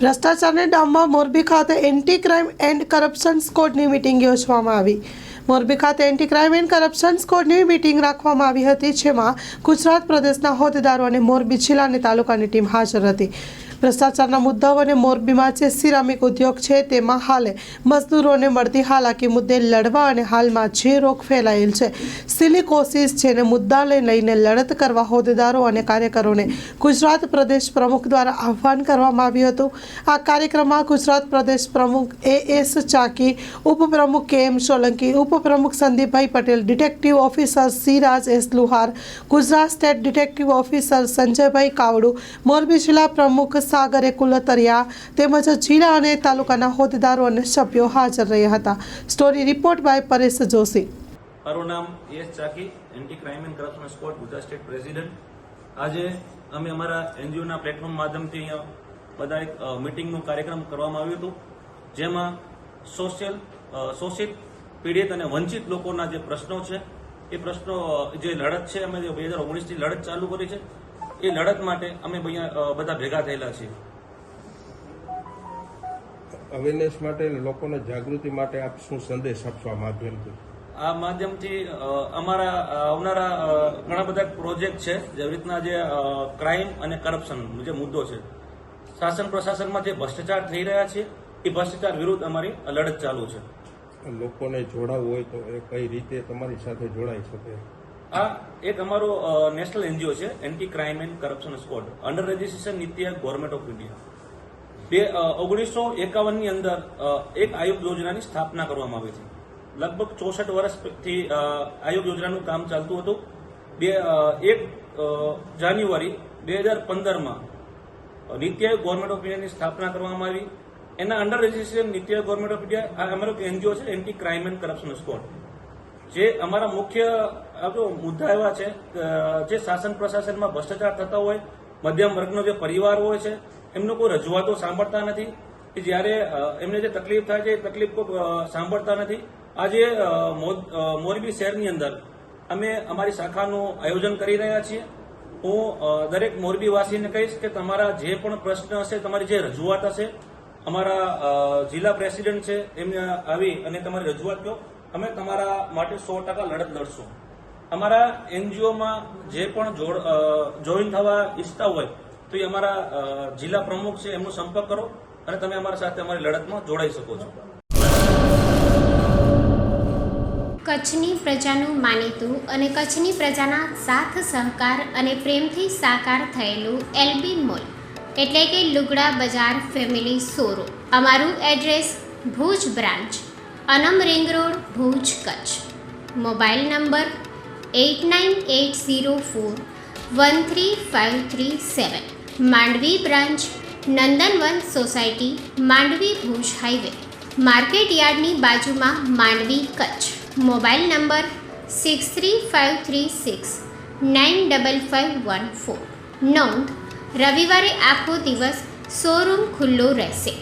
ભ્રષ્ટાચારને ડામમાં મોરબી ખાતે anti crime and corruption સ્કોડની મીટિંગ યોજવામાં આવી। મોરબી ખાતે એન્ટી ક્રાઇમ એન્ડ કરપ્શન સ્કોડની મીટિંગ રાખવામાં આવી હતી, જેમાં ગુજરાત પ્રદેશના હોદ્દેદારો અને મોરબી જિલ્લા અને તાલુકાની ટીમ હાજર હતી। ભ્રષ્ટાચારના મુદ્દાઓ અને મોરબીમાં જે સિરામિક ઉદ્યોગ છે તેમાં હાલે મજદૂરોને મળતી હાલાકી મુદ્દે લડવા અને હાલમાં જે રોગ ફેલાયેલ છે સિલિકોસિસ જેને મુદ્દાને લઈને લડત કરવા હોદ્દેદારો અને કાર્યકરોને ગુજરાત પ્રદેશ પ્રમુખ દ્વારા આહ્વાન કરવામાં આવ્યું હતું। આ કાર્યક્રમમાં ગુજરાત પ્રદેશ પ્રમુખ AS ચાકી, ઉપપ્રમુખ KM સોલંકી, ઉપપ્રમુખ Sandipbhai Patel, detective officer Siraj S Luhar, Gujarat state detective officer Sanjaybhai Kavdu, Morbi જિલ્લા પ્રમુખ સાગરે કુલતરિયા તેમજ જિલ્લા અને તાલુકાના હોદ્દેદારો અને સભ્યો હાજર રહ્યા હતા। Story report by Paresh Joshi. મારું નામ AS ચાકી, anti crime and corruption squad Gujarat state president. આજે અમે અમારા NGO ના પ્લેટફોર્મ માધ્યમથી અહીંયા બધા એક મીટિંગનો કાર્યક્રમ કરવામાં આવ્યો હતો, જેમાં શોષિત, પીડિત અને વંચિત લોકોના જે પ્રશ્નો છે એ પ્રશ્નો જે લડત છે અમે 2019થી લડત ચાલુ કરી છે, એ લડત માટે અમે બધા ભેગા થયેલા છીએ। અવેરનેસ માટે લોકોને જાગૃતિ માટે આપ શું સંદેશ આપશો આ માધ્યમથી? આ માધ્યમથી અમારા આવનારા ઘણા બધા પ્રોજેક્ટ છે, જેવી રીતના જે ક્રાઇમ અને કરપ્શન જે મુદ્દો છે, શાસન પ્રશાસનમાં જે ભ્રષ્ટાચાર થઈ રહ્યા છે એ ભ્રષ્ટાચાર વિરુદ્ધ અમારી લડત ચાલુ છે। લોકોને જોડાવવું હોય તો એ કઈ રીતે તમારી સાથે જોડાઈ શકે? આ એક અમારો નેશનલ NGO છે, anti crime and corruption squad, under registration NITI Aayog government of India. 1951 ની અંદર એક આયોગ યોજનાની સ્થાપના કરવામાં આવી હતી। લગભગ 64 વર્ષથી આયોગ યોજનાનું કામ ચાલતું હતું। 1 જાન્યુઆરી 2015માં નીતિ આયોગ ગવર્મેન્ટ ઓફ ઇન્ડિયાની સ્થાપના કરવામાં આવી। એના under registration NITI Aayog government of India આ અમારો NGO છે, anti crime and corruption squad. જે અમારા મુખ્ય મુદ્દા એવા છે જે શાસન પ્રશાસનમાં ભ્રષ્ટાચાર થતા હોય, મધ્યમ વર્ગનો જે પરિવાર હોય છે એમનો કોઈ રજૂઆતો સાંભળતા નથી, કે જ્યારે એમને જે તકલીફ થાય છે એ તકલીફ કોઈ સાંભળતા નથી। આજે મોરબી શહેરની અંદર અમે અમારી શાખાનું આયોજન કરી રહ્યા છીએ। હું દરેક મોરબીવાસીને કહીશ કે તમારા જે પણ પ્રશ્ન હશે, તમારી જે રજૂઆત હશે, અમારા જિલ્લા પ્રેસિડેન્ટ છે એમને આવી અને તમારી રજૂઆત કહો, અમે તમારા માટે 100% લડત લડશું। અમારા NGOમાં જે પણ જોઈન થવા ઈચ્છતા હોય તો એ અમારા જિલ્લા પ્રમુખ છે એમનો સંપર્ક કરો અને તમે અમારા સાથે અમારી લડતમાં જોડાઈ શકો છો। કચ્છની પ્રજાનું માનીતું અને કચ્છની પ્રજાના સાથ સહકાર અને પ્રેમથી સાકાર થયેલું LB મોલ એટલે કે લુગડા બજાર ફેમિલી શોરૂમ। અમારું address Bhuj branch, Anam ring road, Bhuj, Kutch. Mobile number 8980413537। Mandvi branch, Nandanvan society, Mandvi, Bhuj highway, market યાર્ડની બાજુમાં, માંડવી, કચ્છ। Mobile number 6353695514। નોંધ: રવિવારે આખો દિવસ શોરૂમ ખુલ્લો રહેશે।